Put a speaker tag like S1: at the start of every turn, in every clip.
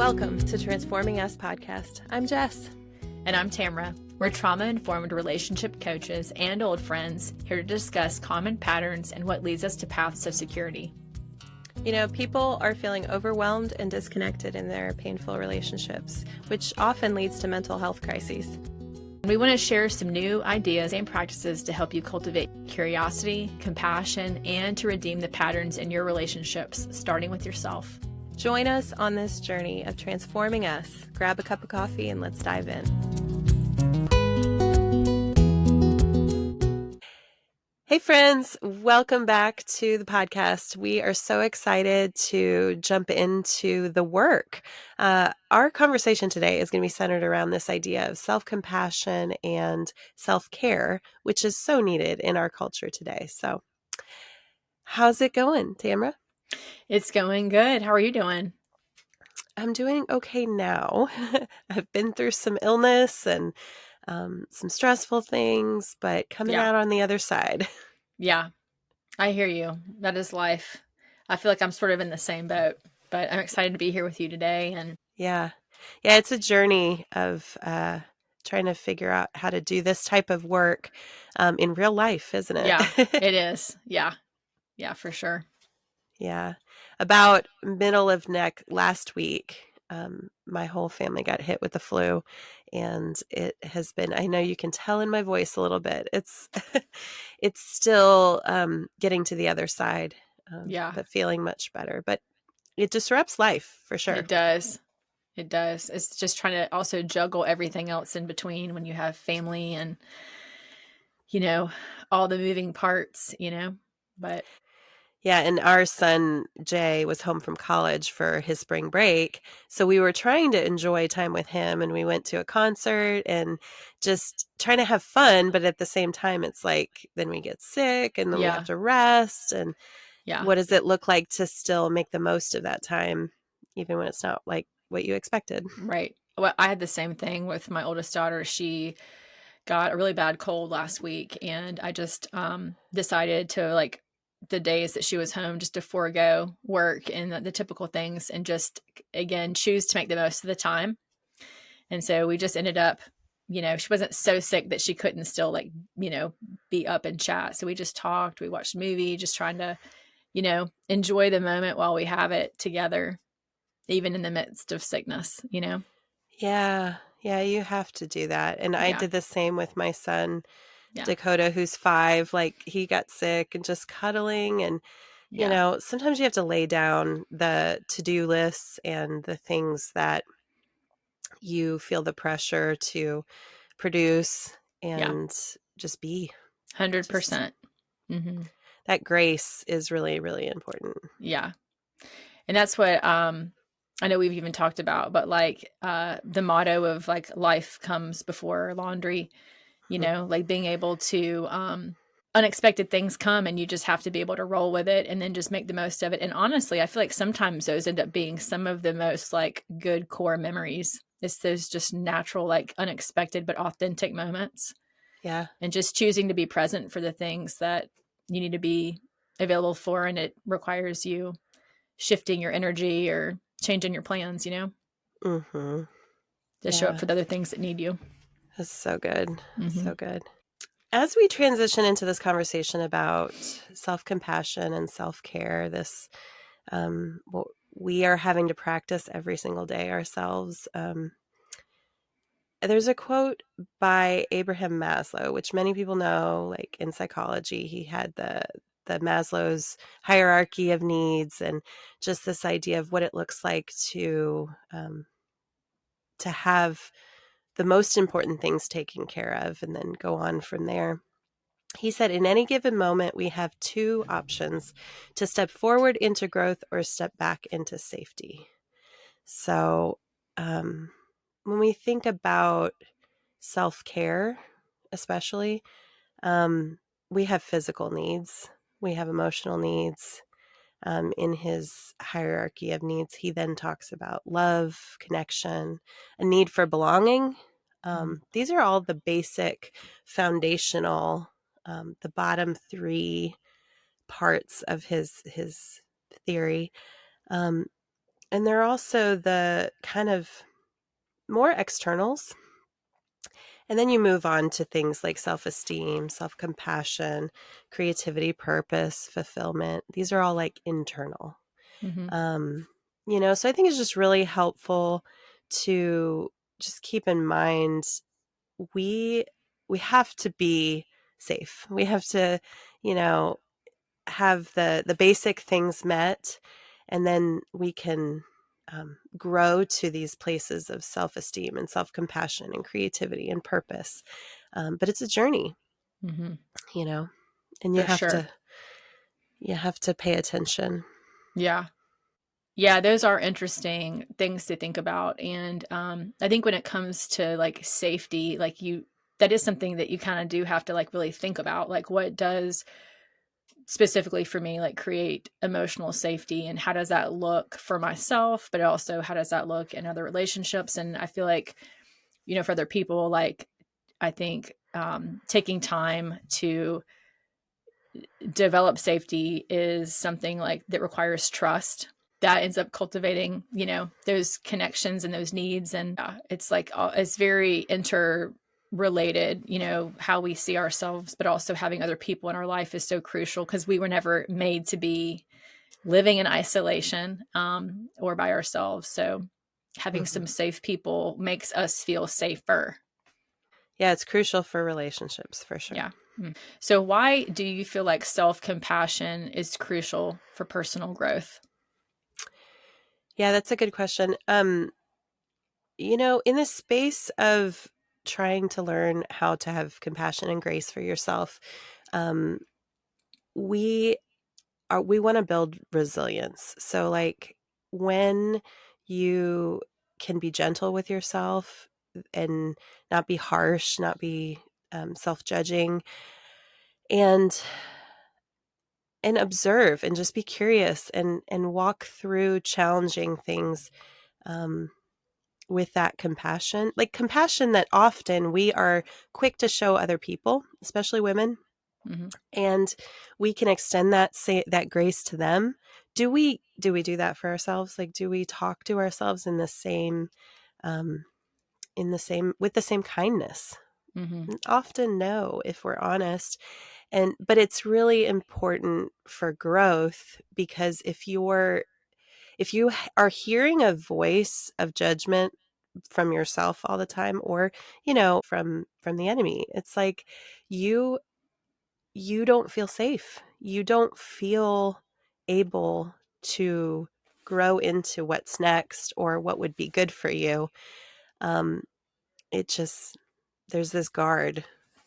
S1: Welcome to Transforming Us podcast. I'm Jess.
S2: And I'm Tamara. We're trauma-informed relationship coaches and old friends here to discuss common patterns and what leads us to paths of security.
S1: You know, people are feeling overwhelmed and disconnected in their painful relationships, which often leads to mental health crises.
S2: We want to share some new ideas and practices to help you cultivate curiosity, compassion, and to redeem the patterns in your relationships, starting with yourself.
S1: Join us on this journey of transforming us. Grab a cup of coffee and let's dive in. Hey friends, welcome back to the podcast. We are so excited to jump into the work. Our conversation today is going to be centered around this idea of self-compassion and self-care, which is so needed in our culture today. So how's it going, Tamara?
S2: It's going good. How are you doing?
S1: I'm doing okay now. I've been through some illness and some stressful things, but coming out on the other side.
S2: Yeah, I hear you. That is life. I feel like I'm sort of in the same boat, but I'm excited to be here with you today. And
S1: Yeah, it's a journey of trying to figure out how to do this type of work in real life, isn't it?
S2: yeah, it is. Yeah, for sure.
S1: Yeah. About middle of last week, my whole family got hit with the flu, and it has been, I know you can tell in my voice a little bit. It's it's still getting to the other side, but feeling much better. But it disrupts life for sure.
S2: It does. It does. It's just trying to also juggle everything else in between when you have family and, all the moving parts, but.
S1: Yeah, and our son, Jay, was home from college for his spring break. So we were trying to enjoy time with him, and we went to a concert and just trying to have fun. But at the same time, it's like then we get sick and then we have to rest. And what does it look like to still make the most of that time, even when it's not like what you expected?
S2: Right. Well, I had the same thing with my oldest daughter. She got a really bad cold last week, and I just decided to the days that she was home just to forego work and the typical things and just, again, choose to make the most of the time. And so we just ended up, she wasn't so sick that she couldn't still be up and chat. So we just talked, we watched a movie, just trying to, enjoy the moment while we have it together, even in the midst of sickness,
S1: Yeah, you have to do that. And I did the same with my son, Dakota, who's 5. Like, he got sick, and just cuddling and sometimes you have to lay down the to-do lists and the things that you feel the pressure to produce and just be.
S2: 100%. Mm-hmm.
S1: That grace is really, really important.
S2: Yeah. And that's what I know we've even talked about, but the motto of life comes before laundry, being able to unexpected things come, and you just have to be able to roll with it and then just make the most of it. And honestly, I feel like sometimes those end up being some of the most good core memories. It's those just natural, unexpected but authentic moments.
S1: Yeah.
S2: And just choosing to be present for the things that you need to be available for, and it requires you shifting your energy or changing your plans,
S1: Mm-hmm.
S2: to show up for the other things that need you.
S1: That's so good.
S2: Mm-hmm.
S1: So good. As we transition into this conversation about self-compassion and self-care, this what we are having to practice every single day ourselves. There's a quote by Abraham Maslow, which many people know, in psychology. He had the Maslow's hierarchy of needs, and just this idea of what it looks like to have the most important things taken care of and then go on from there. He said, in any given moment, we have 2 options: to step forward into growth or step back into safety. So when we think about self-care, especially, we have physical needs, we have emotional needs. In his hierarchy of needs, he then talks about love, connection, a need for belonging. These are all the basic foundational, the bottom 3 parts of his theory. And they're also the kind of more externals. And then you move on to things like self-esteem, self-compassion, creativity, purpose, fulfillment. These are all like internal.
S2: Mhm.
S1: Um, so I think it's just really helpful to just keep in mind we we have to be safe. We have to, you know, have the basic things met, and then we can grow to these places of self-esteem and self-compassion and creativity and purpose. But it's a journey,
S2: Mhm.
S1: you know, and
S2: For sure.
S1: you have to pay attention.
S2: Yeah. Yeah, those are interesting things to think about, and, I think when it comes to, like, safety, like, you that is something that you kinda do have to, like, really think about, like, what does specifically for me, like, create emotional safety, and how does that look for myself, but also how does that look in other relationships, and I feel like, for other people, like, I think, taking time to develop safety is something like that requires trust that ends up cultivating, those connections and those needs. And it's like, it's very interrelated, how we see ourselves, but also having other people in our life is so crucial because we were never made to be living in isolation or by ourselves. So having
S1: Hmm.
S2: some safe people makes us feel safer.
S1: Yeah, it's crucial for relationships for sure.
S2: Yeah. So, why do you feel like self compassion is crucial for personal growth?
S1: Yeah, that's a good question. In the space of trying to learn how to have compassion and grace for yourself, um, we we want to build resilience. So, like, when you can be gentle with yourself and not be harsh, not be self-judging, and observe and just be curious and walk through challenging things, um, with that compassion, like compassion that often we are quick to show other people, especially women,
S2: Hmm.
S1: and we can extend that grace to them. Do we do that for ourselves? Like, do we talk to ourselves um in the same with the same kindness?
S2: Hmm.
S1: Often no, if we're honest. But it's really important for growth, because if you are hearing a voice of judgment from yourself all the time, or from the enemy, it's like you you don't feel safe. You don't feel able to grow into what's next or what would be good for you. Um, it just there's this guard,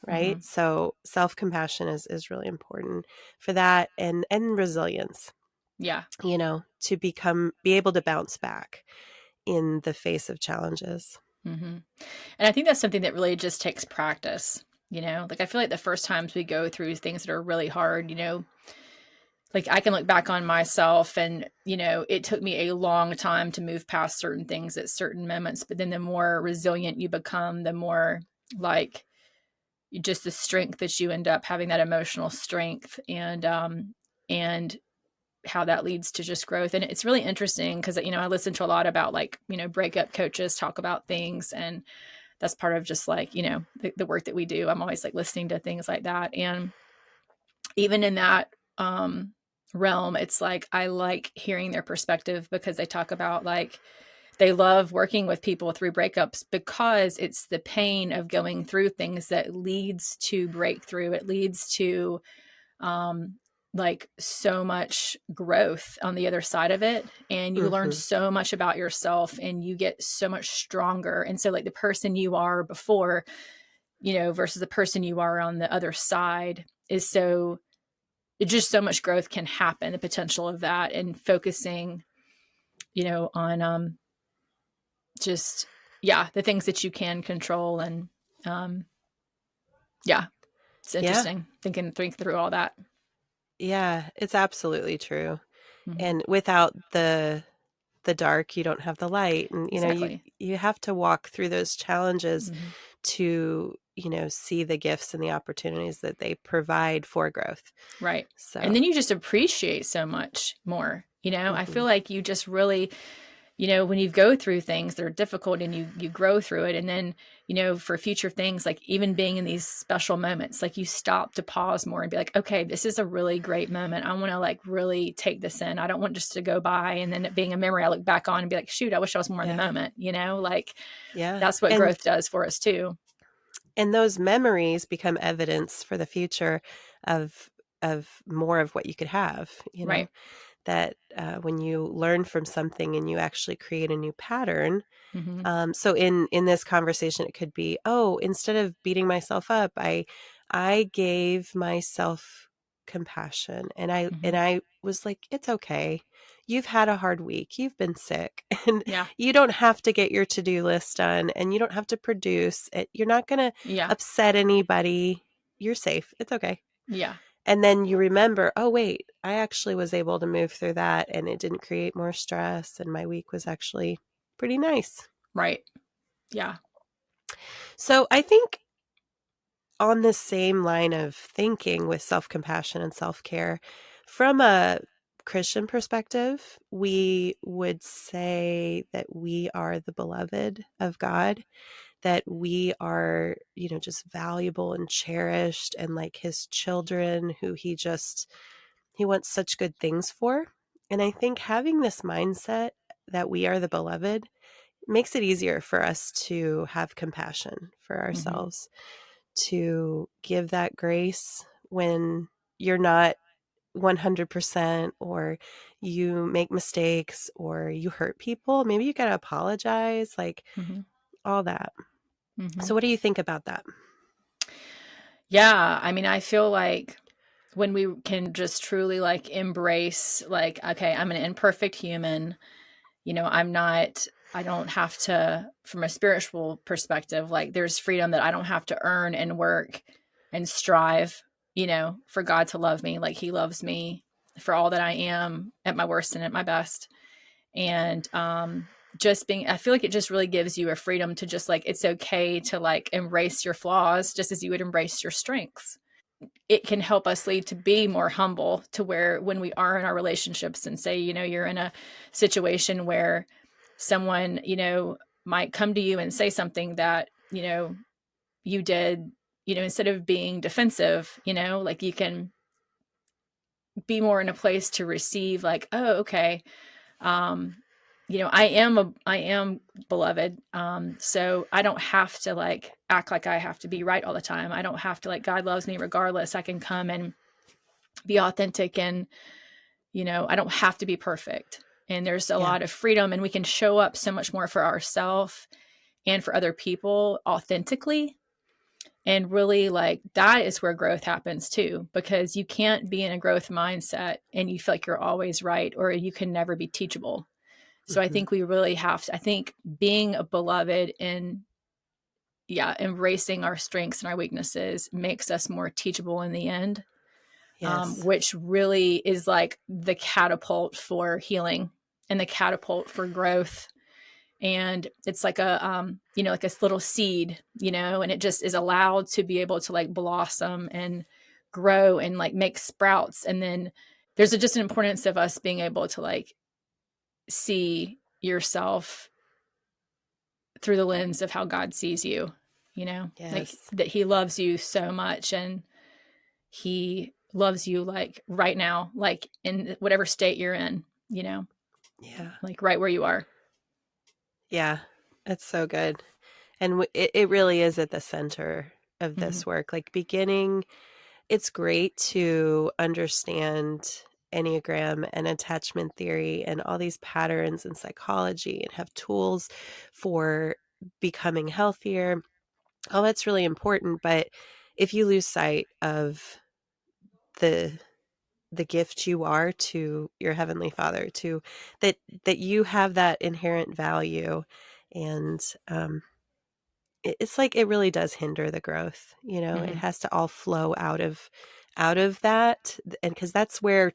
S1: right?
S2: Hmm.
S1: So self-compassion is really important for that, and resilience,
S2: Yeah.
S1: to be able to bounce back in the face of challenges.
S2: Hmm. And I think that's something that really just takes practice. Like I feel like the first times we go through things that are really hard, like I can look back on myself and, it took me a long time to move past certain things at certain moments. But then the more resilient you become, the more like just the strength that you end up having, that emotional strength, and how that leads to just growth. And it's really interesting because I listen to a lot about like breakup coaches talk about things, and that's part of just like the work that we do. I'm always like listening to things like that, and even in that realm, it's like I like hearing their perspective because they talk about like they love working with people through breakups because it's the pain of going through things that leads to breakthrough. It leads to um, like so much growth on the other side of it. And you learn
S1: Mhm.
S2: so much about yourself and you get so much stronger. And so, like, the person you are before, versus the person you are on the other side is so, it just so much growth can happen, the potential of that, and focusing, on just, yeah, the things that you can control. And um, yeah, it's
S1: Yeah.
S2: interesting think through all that.
S1: Yeah, it's absolutely true.
S2: Hmm.
S1: And without the dark, you don't have the light, and
S2: Exactly.
S1: you have to walk through those challenges
S2: Hmm.
S1: to, see the gifts and the opportunities that they provide for growth.
S2: Right. And
S1: So,
S2: then you just appreciate so much more. I feel
S1: mhm.
S2: like you just really when you go through things that are difficult and you grow through it, and then, for future things, like even being in these special moments, like you stop to pause more and be like, okay, this is a really great moment. I want to like really take this in. I don't want just to go by and then it being a memory I look back on and be like, shoot, I wish I was more in the
S1: Yeah.
S2: moment, like
S1: Yeah.
S2: that's what growth does for us too.
S1: And those memories become evidence for the future of more of what you could have,
S2: Right.
S1: that when you learn from something and you actually create a new pattern.
S2: Mm-hmm.
S1: So in this conversation, it could be, oh, instead of beating myself up, I gave myself compassion, and
S2: Mm-hmm.
S1: I was like, it's okay. You've had a hard week. You've been sick, and
S2: Yeah.
S1: you don't have to get your to-do list done, and you don't have to produce it. You're not going to
S2: Yeah.
S1: upset anybody. You're safe. It's okay.
S2: Yeah.
S1: And then you remember, oh, wait, I actually was able to move through that, and it didn't create more stress, and my week was actually pretty nice.
S2: Right. Yeah.
S1: So I think on this same line of thinking with self-compassion and self-care, from a Christian perspective, we would say that we are the beloved of God, that we are, just valuable and cherished and like his children who he wants such good things for. And I think having this mindset that we are the beloved makes it easier for us to have compassion for
S2: Mm-hmm.
S1: ourselves, to give that grace when you're not 100% or you make mistakes or you hurt people. Maybe you got to apologize, like
S2: Mm-hmm.
S1: all that.
S2: Mm-hmm.
S1: So, what do you think about that?
S2: Yeah. I mean, I feel like when we can just truly like embrace, like, okay, I'm an imperfect human. I don't have to, from a spiritual perspective, like there's freedom that I don't have to earn and work and strive, for God to love me like he loves me for all that I am at my worst and at my best. And just being, I feel like it just really gives you a freedom to just like, it's okay to like embrace your flaws just as you would embrace your strengths. It can help us lead to be more humble, to where when we are in our relationships and say, you're in a situation where someone, might come to you and say something that, you did, instead of being defensive, like you can be more in a place to receive like, oh, okay. Um, I am beloved. So I don't have to like act like I have to be right all the time. I don't have to like, God loves me regardless. I can come and be authentic, and I don't have to be perfect, and there's a
S1: Yeah.
S2: lot of freedom, and we can show up so much more for ourselves and for other people authentically. And really, like, that is where growth happens too, because you can't be in a growth mindset and you feel like you're always right, or you can never be teachable. So I
S1: Hmm.
S2: think we really have to, I think being a beloved and, yeah, embracing our strengths and our weaknesses makes us more teachable in the end,
S1: Yes.
S2: which really is like the catapult for healing and the catapult for growth. And it's like like a little seed, and it just is allowed to be able to like blossom and grow and like make sprouts. And then there's just an importance of us being able to like see yourself through the lens of how God sees you, like
S1: Yes.
S2: that he loves you so much, and he loves you like right now, like in whatever state you're in,
S1: Yeah.
S2: like right where you are.
S1: Yeah. That's so good. And it really is at the center of
S2: Mm-hmm.
S1: this work. Like beginning, it's great to understand Enneagram and attachment theory and all these patterns in psychology and have tools for becoming healthier. Oh, that's really important. But if you lose sight of the gift you are to your heavenly Father, to that you have that inherent value, and it's like it really does hinder the growth. It
S2: Mm-hmm.
S1: has to all flow out of that, and because that's where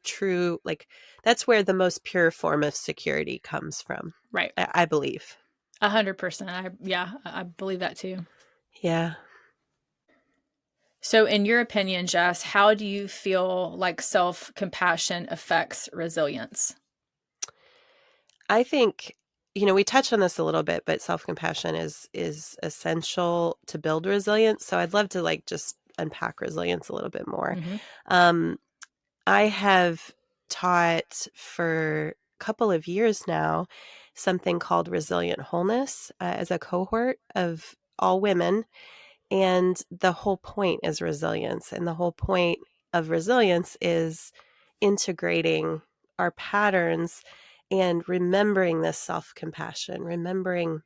S1: that's where the most pure form of security comes from.
S2: Right.
S1: I believe.
S2: 100%. I believe that too.
S1: Yeah.
S2: So, in your opinion, Jess, how do you feel like self compassion affects resilience?
S1: I think we touched on this a little bit, but self-compassion is essential to build resilience. So I'd love to like just unpack resilience a little bit more.
S2: Mm-hmm.
S1: Um, I have taught for a couple of years now something called resilient wholeness as a cohort of all women. And the whole point is resilience. And the whole point of resilience is integrating our patterns and remembering this self compassion, remembering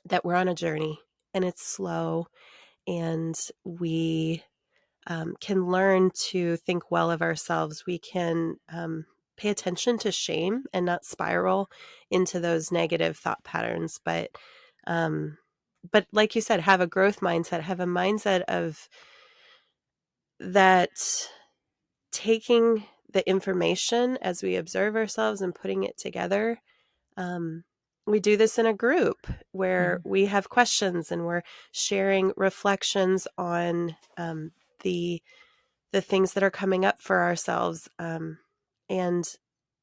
S1: that we're on a journey and it's slow and we can learn to think well of ourselves. We can pay attention to shame and not spiral into those negative thought patterns. Um, but like you said, have a growth mindset, have a mindset of that taking the information as we observe ourselves and putting it together. Um, we do this in a group where
S2: Mm-hmm.
S1: we have questions and we're sharing reflections on the the things that are coming up for ourselves, and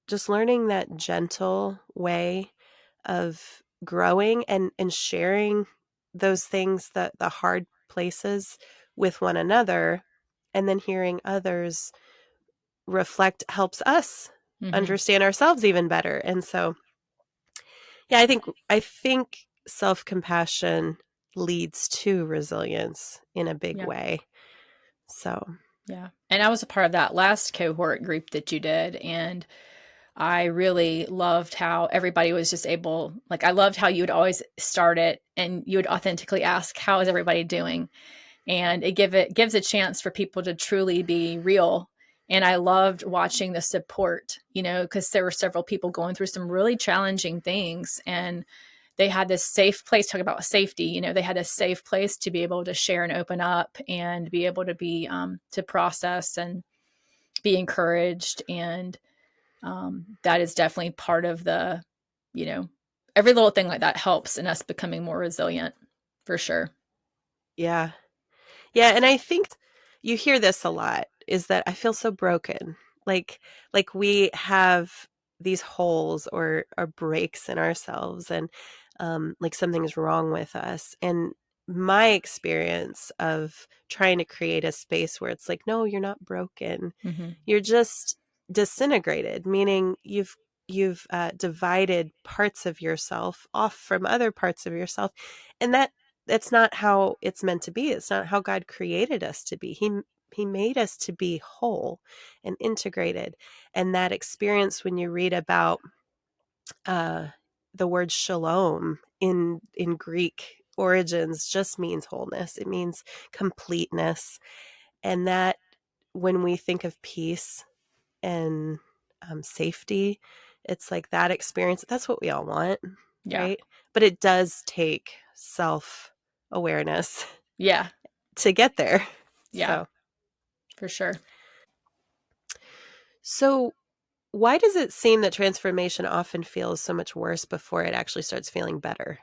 S1: just learning that gentle way of growing and sharing those things, the hard places with one another, and then hearing others reflect helps us
S2: Mm-hmm.
S1: understand ourselves even better. And so, yeah, I think self-compassion leads to resilience in a big
S2: Yeah.
S1: way. So,
S2: Yeah. And I was a part of that last cohort group that you did. And I really loved how everybody was just able, like, I loved how you would always start it and you would authentically ask, how is everybody doing? And it gives a chance for people to truly be real. And I loved watching the support, because there were several people going through some really challenging things, and they had this safe place. Talk about safety, they had a safe place to be able to share and open up and be able to be to process and be encouraged. And that is definitely part of the, you know every little thing like that helps in us becoming more resilient, for sure.
S1: yeah. Yeah, and I think you hear this a lot, is that I feel so broken. Like like we have these holes or breaks in ourselves, and like something's wrong with us. And my experience of trying to create a space where it's like, no, you're not broken.
S2: Mm-hmm.
S1: You're just disintegrated, meaning you've divided parts of yourself off from other parts of yourself, and that's not how it's meant to be. It's not how God created us to be. He made us to be whole and integrated. And that experience, when you read about uh, the word shalom in Greek origins, just means wholeness. It means completeness. And that, when we think of peace and safety, it's like that experience. That's what we all want,
S2: Yeah.
S1: right? But it does take self awareness
S2: Yeah.
S1: to get there.
S2: Yeah,
S1: So,
S2: for sure.
S1: so why does it seem that transformation often feels so much worse before it actually starts feeling better?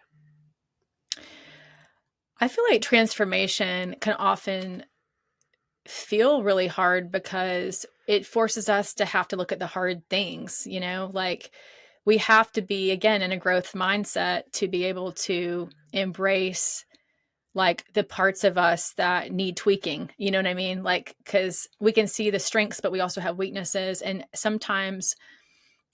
S2: I feel like transformation can often feel really hard because it forces us to have to look at the hard things, like we have to be, again, in a growth mindset to be able to embrace like the parts of us that need tweaking. You know what I mean? Like, because we can see the strengths, but we also have weaknesses. And sometimes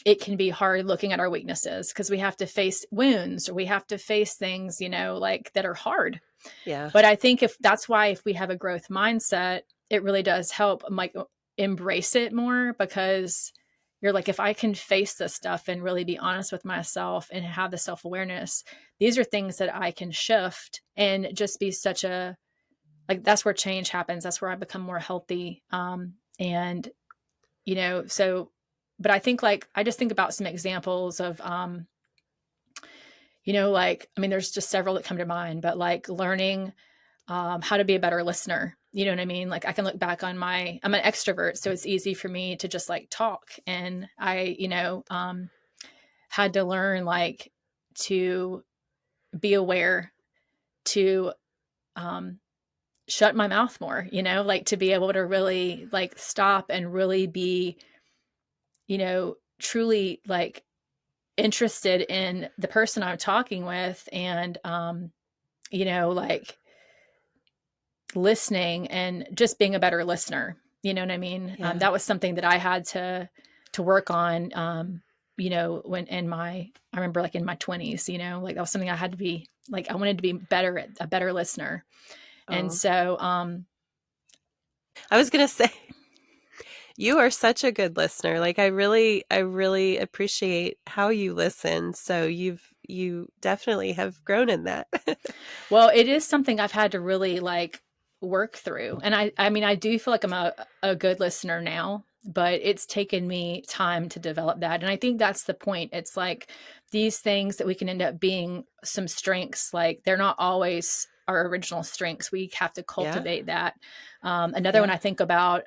S2: it can be hard looking at our weaknesses because we have to face wounds or we have to face things, like that are hard.
S1: Yeah.
S2: But I think if that's why, if we have a growth mindset, it really does help, like, embrace it more, because you're like, if I can face this stuff and really be honest with myself and have the self-awareness, these are things that I can shift and just be such a, like, that's where change happens. That's where I become more healthy. And, so, but I think, like, I just think about some examples of, like, I mean, there's just several that come to mind, but like learning how to be a better listener. You know what I mean? Like, I can look back on I'm an extrovert, so it's easy for me to just like talk. And I, had to learn, like, to be aware, to um, shut my mouth more, like to be able to really like stop and really be, truly like interested in the person I'm talking with, and like listening and just being a better listener. You know what I mean?
S1: Yeah.
S2: That was something that I had to work on. When I remember like in my 20s, like that was something I had to be like, I wanted to be better at a better listener. And
S1: Oh,
S2: so,
S1: I was gonna say you are such a good listener. Like I really appreciate how you listen. So you definitely have grown in that.
S2: well, it is something I've had to really like work through. And I mean, I do feel like I'm a good listener now, but it's taken me time to develop that. And I think that's the point. It's like these things that we can end up being some strengths, like they're not always our original strengths. We have to
S1: Yeah.
S2: cultivate that. Another one
S1: Yeah.
S2: I think about,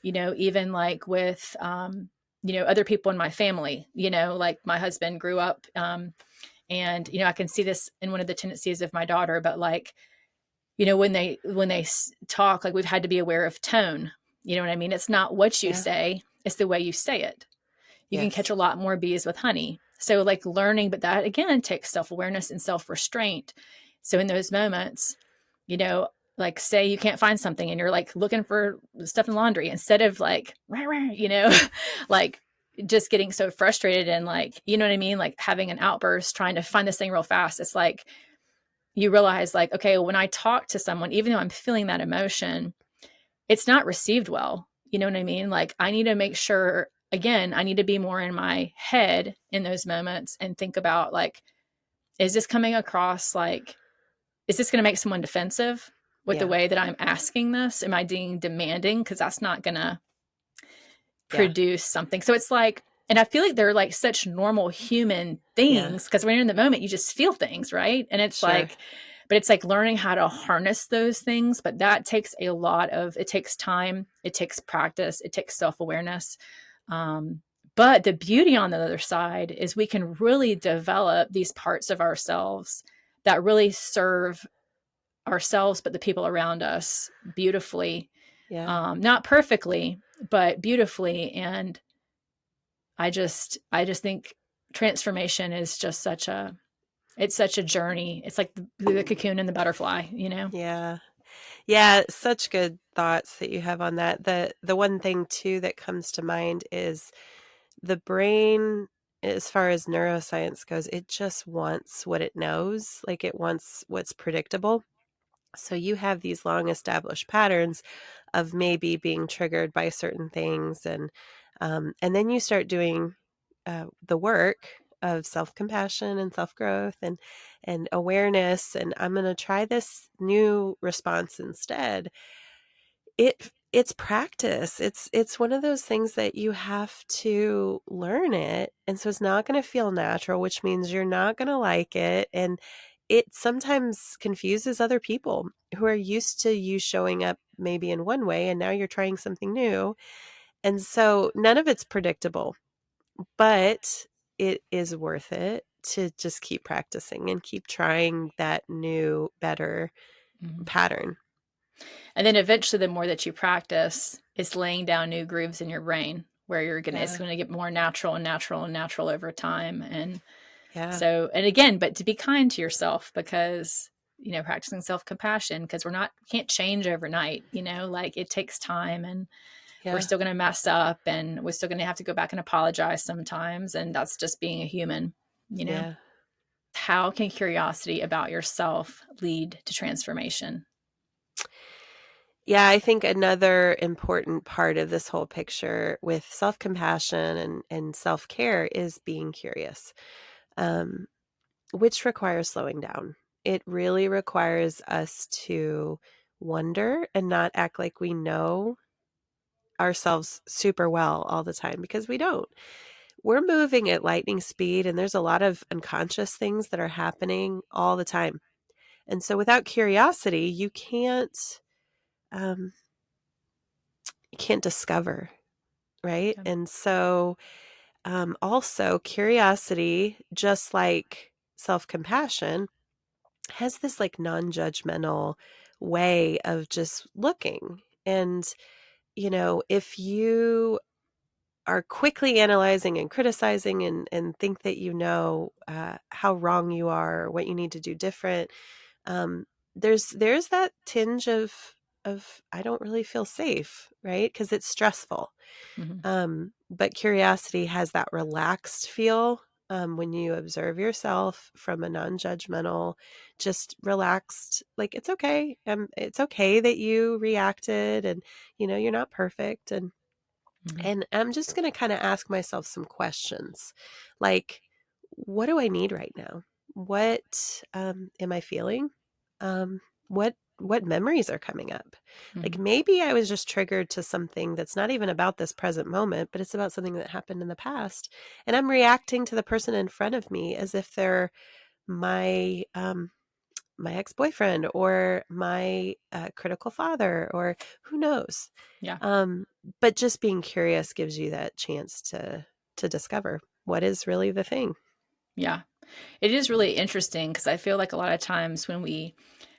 S2: even like with, other people in my family, like my husband grew up, and I can see this in one of the tendencies of my daughter, but like, when they talk, like we've had to be aware of tone. You know what I mean? It's not what you
S1: Yeah.
S2: say, it's the way you say it. You can catch
S1: Yes.
S2: a lot more bees with honey. So like learning, but that again takes self-awareness and self-restraint. So in those moments, you know like say you can't find something and you're like looking for stuff in laundry, instead of like rah, rah, like just getting so frustrated and like, you know what I mean, like having an outburst trying to find this thing real fast. It's like you realize like, okay, when I talk to someone, even though I'm feeling that emotion, it's not received well. You know what I mean? Like I need to make sure, again, I need to be more in my head in those moments and think about like, is this coming across like, is this going to make someone defensive with the
S1: Yeah.
S2: way that I'm asking this? Am I being demanding? Because that's not going to
S1: Yeah.
S2: produce something. So it's like, and I feel like they're like such normal human
S1: Yeah.
S2: things because when you're in the moment, you just feel things, right? And it's
S1: Sure.
S2: like, but it's like learning how to harness those things. But that takes it takes time, it takes practice, it takes self awareness. Um, but the beauty on the other side is we can really develop these parts of ourselves that really serve ourselves, but the people around us beautifully.
S1: Yeah.
S2: Not perfectly, but beautifully. And I just think transformation is just it's such a journey. It's like the cocoon and the butterfly.
S1: Yeah. Yeah, such good thoughts that you have on that. The one thing too that comes to mind is the brain, as far as neuroscience goes, it just wants what it knows, like it wants what's predictable. So you have these long established patterns of maybe being triggered by certain things, and then you start doing the work of self compassion and self growth and awareness. And I'm going to try this new response instead. It's practice. It's one of those things that you have to learn it, and so it's not gonna feel natural, which means you're not gonna like it, and it sometimes confuses other people who are used to you showing up maybe in one way, and now you're trying something new, and so none of it's predictable, but it is worth it to just keep practicing and keep trying that new, better
S2: Mhm.
S1: pattern.
S2: And then eventually, the more that you practice, it's laying down new grooves in your brain where it's
S1: Yeah,
S2: gonna get more natural and natural and natural over time. And
S1: yeah,
S2: so, and again, but to be kind to yourself because practicing self compassion, because can't change overnight. Like it takes time, and we're
S1: yeah,
S2: still gonna mess up, and we're still gonna have to go back and apologize sometimes, and that's just being a human. You know,
S1: yeah.
S2: how can curiosity about yourself lead to transformation?
S1: Yeah, I think another important part of this whole picture with self-compassion and self-care is being curious, um, which requires slowing down. It really requires us to wonder and not act like we know ourselves super well all the time because we don't. We're moving at lightning speed, and there's a lot of unconscious things that are happening all the time. And so without curiosity, um, you can't discover. Right?
S2: Yeah.
S1: And so, also curiosity, just like self-compassion, has this like non-judgmental way of just looking. And, if you are quickly analyzing and criticizing and think that how wrong you are or what you need to do different, um, there's that tinge of I don't really feel safe, right? Because it's stressful.
S2: Mhm.
S1: But curiosity has that relaxed feel, when you observe yourself from a non-judgmental, just relaxed, like, it's okay that you reacted, and, you're not perfect,
S2: Mhm.
S1: and I'm just gonna kinda ask myself some questions, like, "What do I need right now? What, am I feeling? What memories are coming up?" Like,
S2: Mhm.
S1: maybe I was just triggered to something that's not even about this present moment, but it's about something that happened in the past, and I'm reacting to the person in front of me as if they're my, my ex-boyfriend or my, critical father, or who knows?
S2: Yeah.
S1: Um, but just being curious gives you that chance to discover what is really the thing.
S2: Yeah. It is really interesting because I feel like a lot of times when we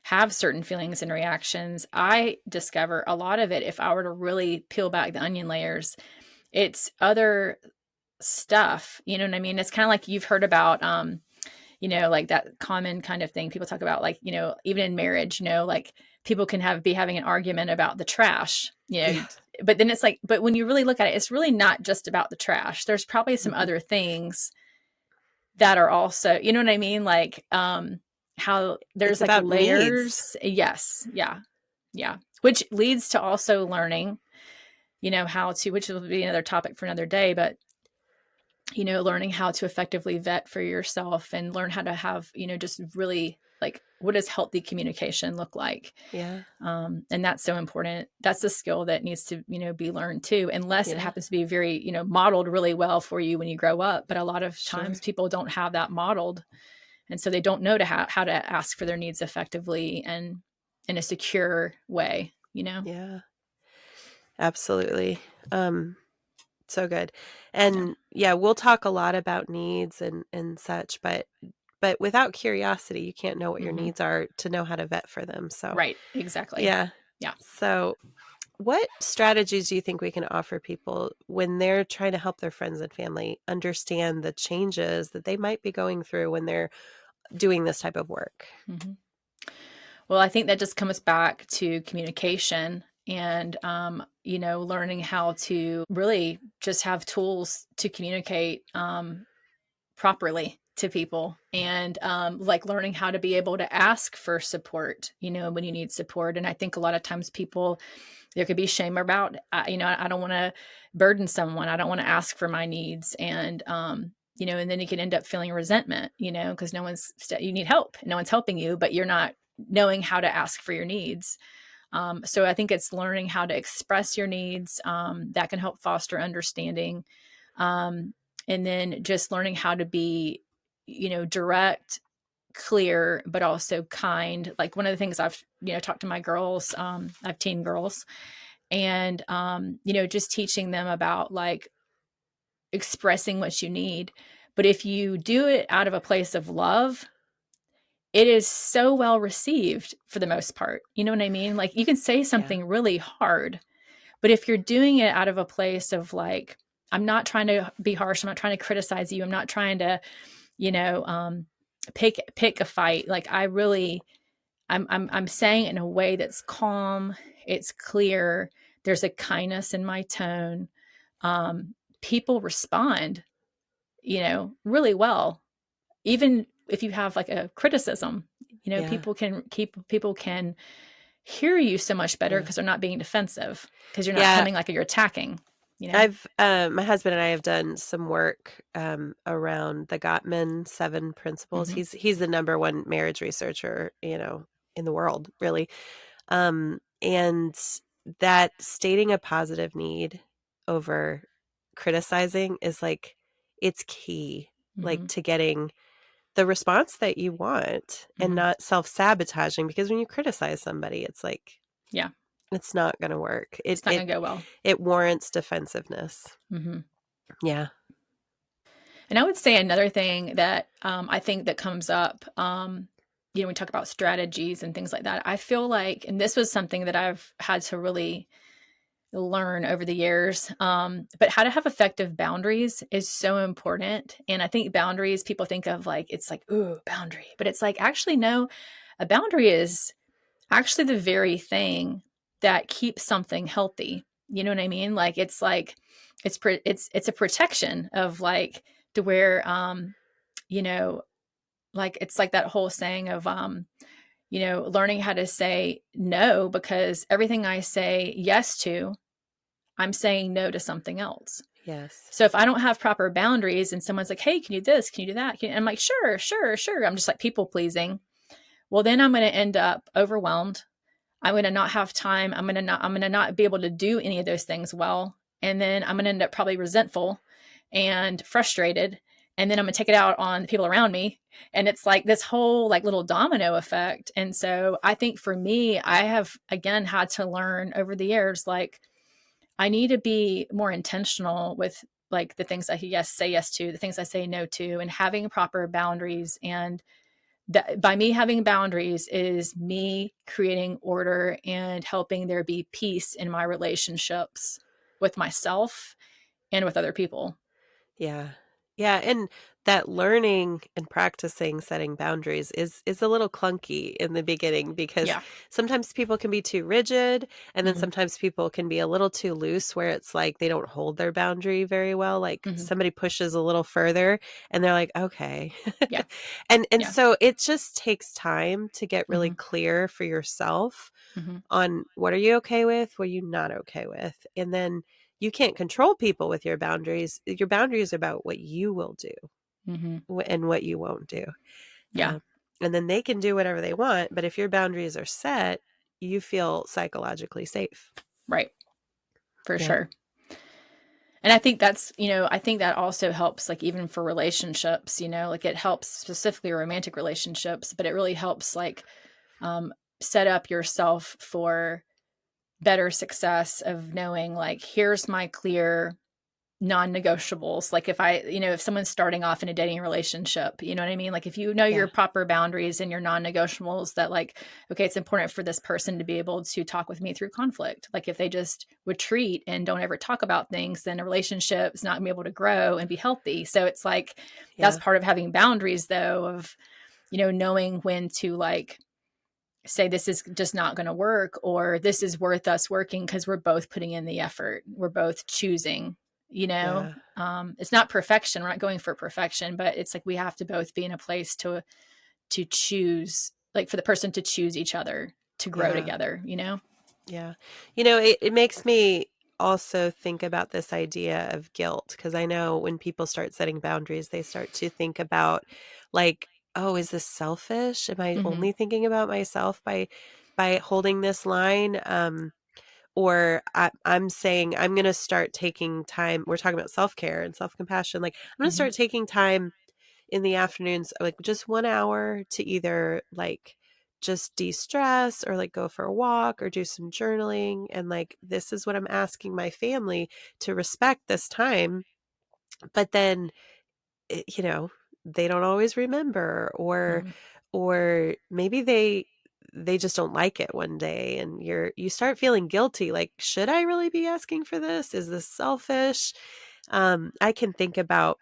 S2: have certain feelings and reactions, I discover a lot of it, if I were to really peel back the onion layers, it's other stuff. You know what I mean? It's kind of like you've heard about, like that common kind of thing people talk about, like, even in marriage, like people can be having an argument about the trash,
S1: Yeah.
S2: but then it's like, but when you really look at it, it's really not just about the trash. There's probably some
S1: Mhm.
S2: other things that are also, you know what I mean? Like, how
S1: It's
S2: there's like
S1: about needs.
S2: layers. Yes. Yeah. Yeah. Which leads to also learning, how to, which will be another topic for another day, but, learning how to effectively vet for yourself and learn how to have, just really like, what does healthy communication look like?
S1: Yeah.
S2: And that's so important. That's a skill that needs to, be learned too, unless it
S1: Yeah.
S2: happens to be very, modeled really well for you when you grow up. But a lot of times
S1: Sure.
S2: people don't have that modeled. And so they don't know how to ask for their needs effectively and in a secure way.
S1: Yeah. Absolutely. Um, so good.
S2: Yeah.
S1: And yeah, we'll talk a lot about needs and such, but without curiosity, you can't know what your
S2: Hmm.
S1: needs are to know how to vet for them. So,
S2: Right. Exactly.
S1: yeah.
S2: Yeah.
S1: So, what strategies do you think we can offer people when they're trying to help their friends and family understand the changes that they might be going through when they're doing this type of work?
S2: Hmm. Well, I think that just comes back to communication and, learning how to really just have tools to communicate properly to people and like learning how to be able to ask for support, when you need support. And I think a lot of times people, there could be shame about, I don't want to burden someone. I don't want to ask for my needs. And then you can end up feeling resentment, because you need help. No one's helping you, but you're not knowing how to ask for your needs. So I think it's learning how to express your needs that can help foster understanding. Um, and then just learning how to be, direct, clear, but also kind. Like one of the things I've, talked to my girls, I have teen girls, and, just teaching them about like expressing what you need. But if you do it out of a place of love, it is so well received for the most part. You know what I mean? Like you can say
S1: Yeah.
S2: something really hard, but if you're doing it out of a place of like, I'm not trying to be harsh, I'm not trying to criticize you, I'm not trying to, you know, um, pick a fight. Like I really, I'm saying it in a way that's calm, it's clear, there's a kindness in my tone. People respond, really well. Even if you have like a criticism,
S1: Yeah.
S2: people can hear you so much better
S1: Yeah.
S2: because they're not being defensive because you're not
S1: Yeah.
S2: coming like you're attacking.
S1: I've my husband and I have done some work around the Gottman 7 principles.
S2: Hmm.
S1: He's the number one marriage researcher, in the world, really. And that stating a positive need over criticizing is like it's key, like
S2: Hmm.
S1: to getting the response that you want and
S2: Hmm.
S1: not self-sabotaging, because when you criticize somebody, it's like
S2: Yeah,
S1: it's not going to work. It
S2: it's not
S1: it
S2: going to go well.
S1: it warrants defensiveness.
S2: Hmm.
S1: Yeah.
S2: And I would say another thing that I think that comes up, we talk about strategies and things like that. I feel like, and this was something that I've had to really learn over the years. But how to have effective boundaries is so important. And I think boundaries, people think of like, it's like, ooh, boundary. But it's like, actually, no, a boundary is actually the very thing that keeps something healthy. You know what I mean? Like it's a protection of like to where you know, like it's like that whole saying of learning how to say no, because everything I say yes to, I'm saying no to something else.
S1: Yes.
S2: So if I don't have proper boundaries and someone's like, "Hey, can you do this? Can you do that?" I'm like, "Sure, sure, sure." I'm just like people pleasing. Well, then I'm going to end up overwhelmed. I'm going to not have time. I'm going to not be able to do any of those things well. And then I'm going to end up probably resentful and frustrated. And then I'm going to take it out on the people around me. And it's like this whole like little domino effect. And so I think for me, I have again had to learn over the years, like I need to be more intentional with like the things I say yes to, the things I say no to, and having proper boundaries. And that by me having boundaries is me creating order and helping there be peace in my relationships with myself and with other people.
S1: Yeah. Yeah, and that learning and practicing setting boundaries is a little clunky in the beginning because
S2: Yeah.
S1: sometimes people can be too rigid, and then
S2: Hmm.
S1: sometimes people can be a little too loose where it's like they don't hold their boundary very well, like
S2: Hmm.
S1: somebody pushes a little further and they're like, "Okay."
S2: Yeah.
S1: And
S2: Yeah.
S1: so it just takes time to get really
S2: Hmm.
S1: clear for yourself
S2: Hmm.
S1: on what are you okay with, what are you not okay with, and then you can't control people with your boundaries. Your boundaries are about what you will do
S2: Hmm.
S1: and what you won't do.
S2: Yeah.
S1: Um, and then they can do whatever they want. But if your boundaries are set, you feel psychologically safe.
S2: Right. For
S1: Yeah.
S2: sure. And I think that's, I think that also helps, like, even for relationships, like it helps specifically romantic relationships, but it really helps, like, um, set up yourself for better success of knowing, like, here's my clear non-negotiables. Like if someone's starting off in a dating relationship, you know what I mean? Like if you know your
S1: Yeah.
S2: proper boundaries and your non-negotiables, that like, okay, it's important for this person to be able to talk with me through conflict. Like if they just retreat and don't ever talk about things, then a relationship is not gonna be able to grow and be healthy. So it's like that's
S1: Yeah.
S2: part of having boundaries though, of knowing when to like say this is just not going to work, or this is worth us working because we're both putting in the effort, we're both choosing.
S1: Yeah.
S2: It's not perfection, we're not going for perfection, but it's like we have to both be in a place to choose, like for the person to choose each other to grow
S1: Yeah.
S2: together.
S1: Yeah. It makes me also think about this idea of guilt because I know when people start setting boundaries, they start to think about like, oh, is this selfish? Am I
S2: Hmm.
S1: only thinking about myself by holding this line? Or I'm saying I'm going to start taking time. We're talking about self care and self compassion. Like I'm going to
S2: Hmm.
S1: start taking time in the afternoons, like just 1 hour to either like just de-stress or like go for a walk or do some journaling. And like, this is what I'm asking my family to respect this time. But then, you know, they don't always remember
S2: Hmm.
S1: or maybe they just don't like it one day and you start feeling guilty like should I really be asking for this, is this selfish? I can think about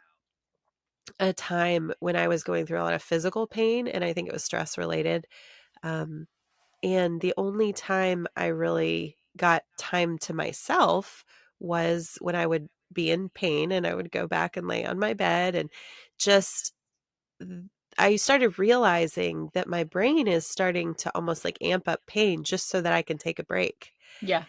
S1: a time when I was going through a lot of physical pain, and I think it was stress related. Um, and the only time I really got time to myself was when I would be in pain and I would go back and lay on my bed and just th- I started realizing that my brain is starting to almost like amp up pain just so that I can take a break.
S2: Yeah,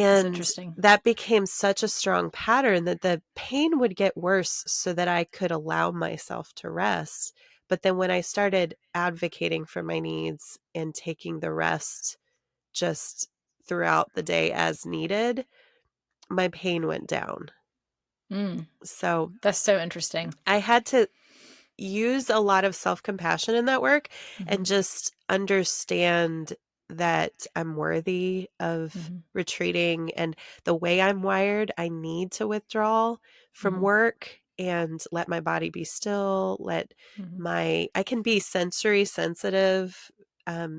S2: that's
S1: And
S2: interesting.
S1: that became such a strong pattern that the pain would get worse so that I could allow myself to rest. But then when I started advocating for my needs and taking the rest just throughout the day as needed, my pain went down.
S2: Mm,
S1: So
S2: that's so interesting.
S1: I had to use a lot of self-compassion in that work
S2: Hmm.
S1: and just understand that I'm worthy of
S2: Hmm.
S1: retreating and the way I'm wired, I need to withdraw from
S2: Hmm.
S1: work and let my body be still, let
S2: Hmm.
S1: I can be sensory sensitive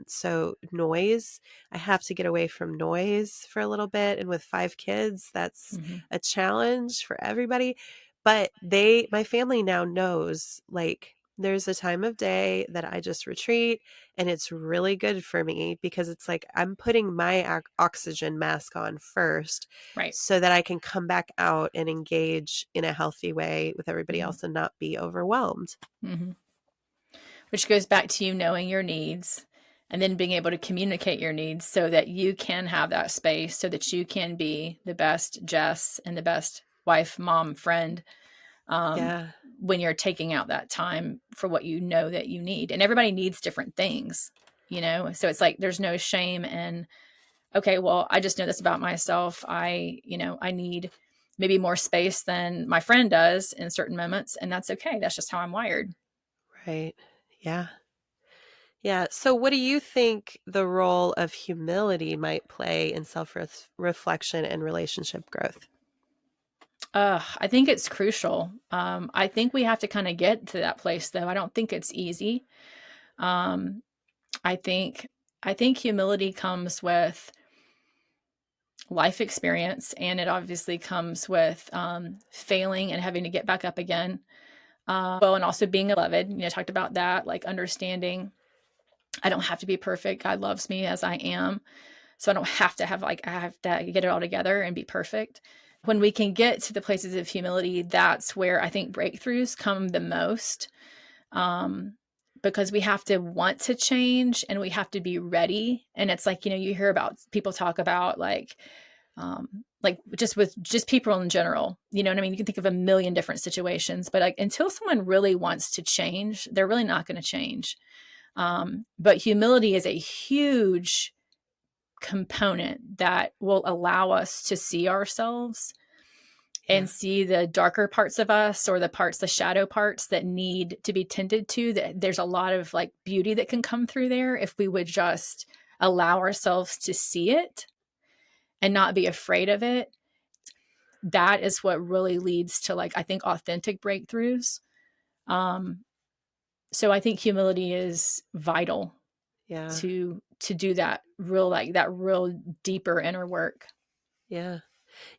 S1: So noise, I have to get away from noise for a little bit. And with 5 kids, that's
S2: Mhm.
S1: a challenge for everybody. But my family now knows, like, there's a time of day that I just retreat, and it's really good for me because it's like I'm putting my oxygen mask on first
S2: Right.
S1: so that I can come back out and engage in a healthy way with everybody
S2: Mhm.
S1: else and not be overwhelmed.
S2: Mhm. Which goes back to you knowing your needs and then being able to communicate your needs so that you can have that space so that you can be the best Jess and the best wife, mom, friend, um,
S1: Yeah.
S2: when you're taking out that time for what you know that you need. And everybody needs different things, you know? So it's like there's no shame in, okay, well, I just know this about myself. I need maybe more space than my friend does in certain moments. And that's okay. That's just how I'm wired.
S1: Right. Yeah. Yeah. So, what do you think the role of humility might play in self reflection and relationship growth?
S2: I think it's crucial. I think we have to kind of get to that place, though. I don't think it's easy. Um, I think I think humility comes with life experience, and it obviously comes with failing and having to get back up again. Well, and also being beloved. You know, I talked about that, like understanding I don't have to be perfect. God loves me as I am. So I don't have to have like I have to get it all together and be perfect. When we can get to the places of humility, that's where I think breakthroughs come the most. Um, because we have to want to change and we have to be ready. And it's like, you know, you hear about people talk about like just with just people in general, you know what I mean? You can think of a million different situations, but like until someone really wants to change, they're really not going to change. But humility is a huge component that will allow us to see ourselves
S1: Yeah.
S2: and see the darker parts of us or the shadow parts that need to be tended to. That there's a lot of like beauty that can come through there if we would just allow ourselves to see it and not be afraid of it. That is what really leads to like I think authentic breakthroughs. Um, so I think humility is vital
S1: Yeah.
S2: to do that real deeper inner work.
S1: Yeah.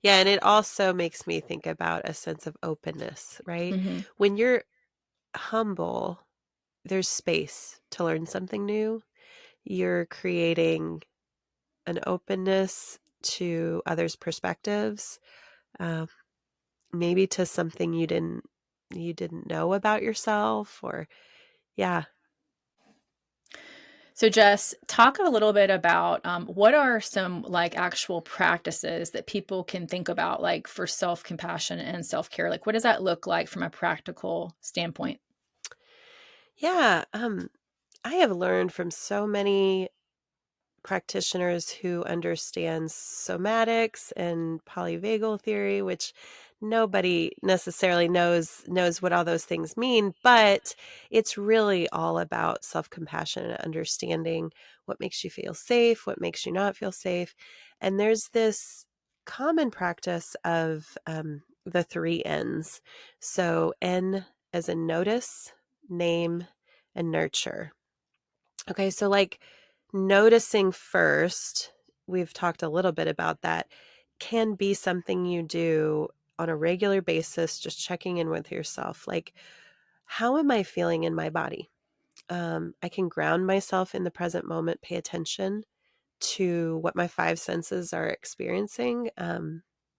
S1: Yeah. And it also makes me think about a sense of openness, right?
S2: Mm-hmm.
S1: When you're humble, there's space to learn something new. You're creating an openness to others' perspectives, um, maybe to something you didn't know about yourself, or yeah.
S2: So, Jess, talk a little bit about what are some like actual practices that people can think about, like for self compassion and self care? Like, what does that look like from a practical standpoint?
S1: Yeah, I have learned from so many practitioners who understand somatics and polyvagal theory, which nobody necessarily knows what all those things mean, but it's really all about self-compassion and understanding what makes you feel safe, what makes you not feel safe. And there's this common practice of the 3 N's. So N as in notice, name, and nurture. Okay, so like noticing first, we've talked a little bit about that, can be something you do on a regular basis, just checking in with yourself. Like, how am I feeling in my body? I can ground myself in the present moment, pay attention to what my 5 senses are experiencing.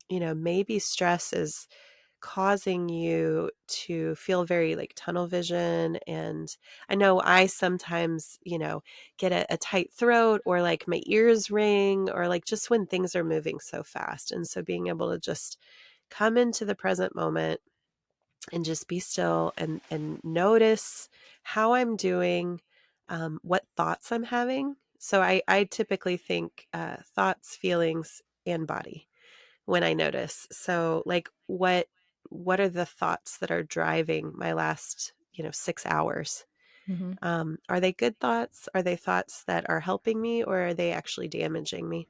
S1: Maybe stress is causing you to feel very like tunnel vision. And I know I sometimes, get a tight throat or like my ears ring or like just when things are moving so fast. And so being able to just come into the present moment and just be still and notice how I'm doing, what thoughts I'm having. So I typically think thoughts, feelings, and body when I notice. So, like, what are the thoughts that are driving my last, 6 hours?
S2: Mm-hmm.
S1: Are they good thoughts? Are they thoughts that are helping me, or are they actually damaging me?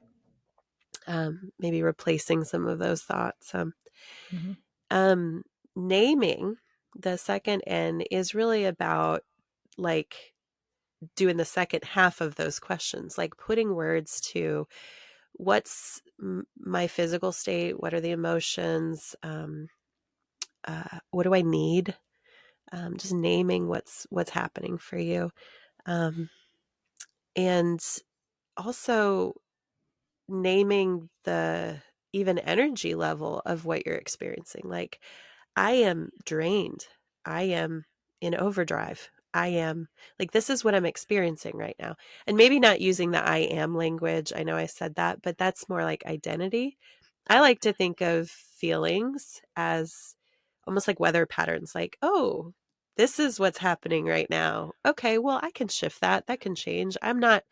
S1: Maybe replacing some of those thoughts.
S2: Mm-hmm.
S1: Um, Naming the second N is really about like doing the second half of those questions, like putting words to what's my physical state, what are the emotions, what do I need, just naming what's happening for you, um, and also naming the even energy level of what you're experiencing. Like, I am drained. I am in overdrive. I am like, this is what I'm experiencing right now. And maybe not using the I am language. I know I said that, but that's more like identity. I like to think of feelings as almost like weather patterns, like, oh, this is what's happening right now. Okay, well, I can shift that. That can change. I'm not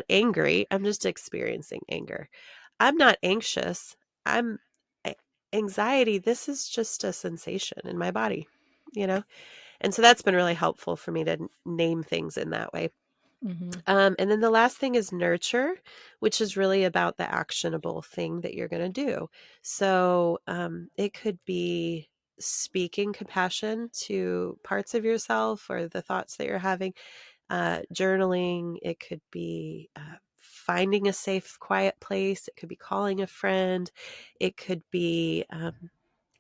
S1: angry. I'm just experiencing anger. I'm not anxious. I'm a- Anxiety. This is just a sensation in my body, you know? And so that's been really helpful for me to name things in that way.
S2: Mm-hmm.
S1: And then the last thing is nurture, which is really about the actionable thing that you're going to do. So it could be speaking compassion to parts of yourself or the thoughts that you're having, journaling. It could be finding a safe, quiet place. It could be calling a friend. It could be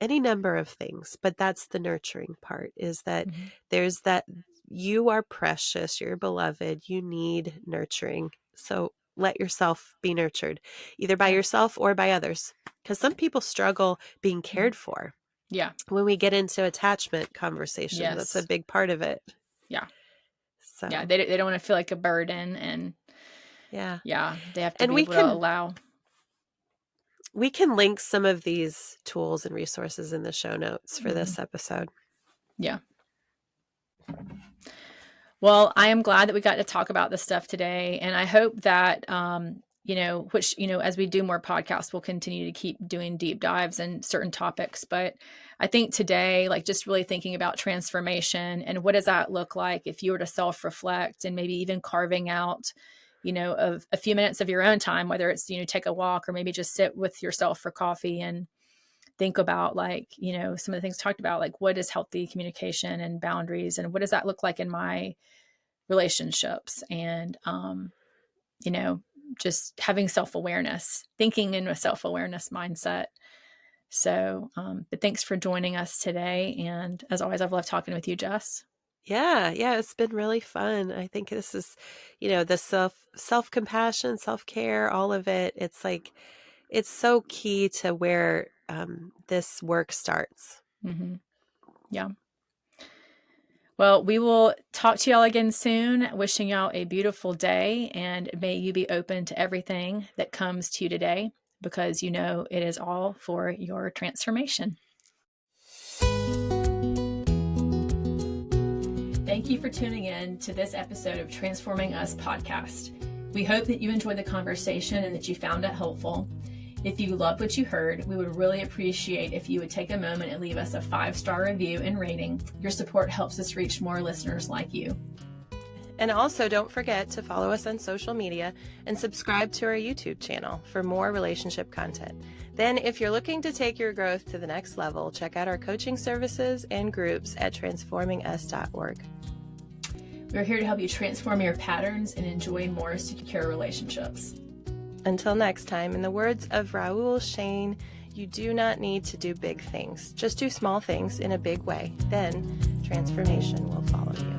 S1: any number of things. But that's the nurturing part, is that
S2: Mm-hmm.
S1: there's that you are precious, you're beloved, you need nurturing. So let yourself be nurtured, either by
S2: Yeah.
S1: yourself or by others. Because some people struggle being
S2: Mm-hmm.
S1: cared for.
S2: Yeah.
S1: When we get into attachment conversations, that's a
S2: Yes.
S1: big part of it.
S2: Yeah. Yeah.
S1: So,
S2: They don't want to feel like a burden, and
S1: yeah.
S2: yeah, they have to
S1: And
S2: be able to allow.
S1: we can link some of these tools and resources in the show notes for
S2: Mm-hmm.
S1: this episode.
S2: Yeah. Well, I am glad that we got to talk about this stuff today. And I hope that, as we do more podcasts, we'll continue to keep doing deep dives in certain topics. But I think today, like, just really thinking about transformation and what does that look like if you were to self reflect, and maybe even carving out, of a few minutes of your own time, whether it's, take a walk or maybe just sit with yourself for coffee and think about, like, some of the things talked about, like, what is healthy communication and boundaries, and what does that look like in my relationships, and you know just having self-awareness, thinking in a self-awareness mindset. So but thanks for joining us today, and as always, I've loved talking with you, Jess.
S1: Yeah, yeah, it's been really fun. I think this is, the self-compassion, self-care, all of it. It's like it's so key to where this work starts.
S2: Mm-hmm. Yeah. Well, we will talk to y'all again soon. Wishing y'all a beautiful day, and may you be open to everything that comes to you today, because it is all for your transformation. Thank you for tuning in to this episode of Transforming Us podcast. We hope that you enjoyed the conversation and that you found it helpful. If you loved what you heard, we would really appreciate if you would take a moment and leave us a 5-star review and rating. Your support helps us reach more listeners like you.
S1: And also, don't forget to follow us on social media and subscribe to our YouTube channel for more relationship content. Then, if you're looking to take your growth to the next level, check out our coaching services and groups at transformingus.org.
S2: We're here to help you transform your patterns and enjoy more secure relationships.
S1: Until next time, in the words of Raoul Shane, you do not need to do big things. Just do small things in a big way. Then transformation will follow you.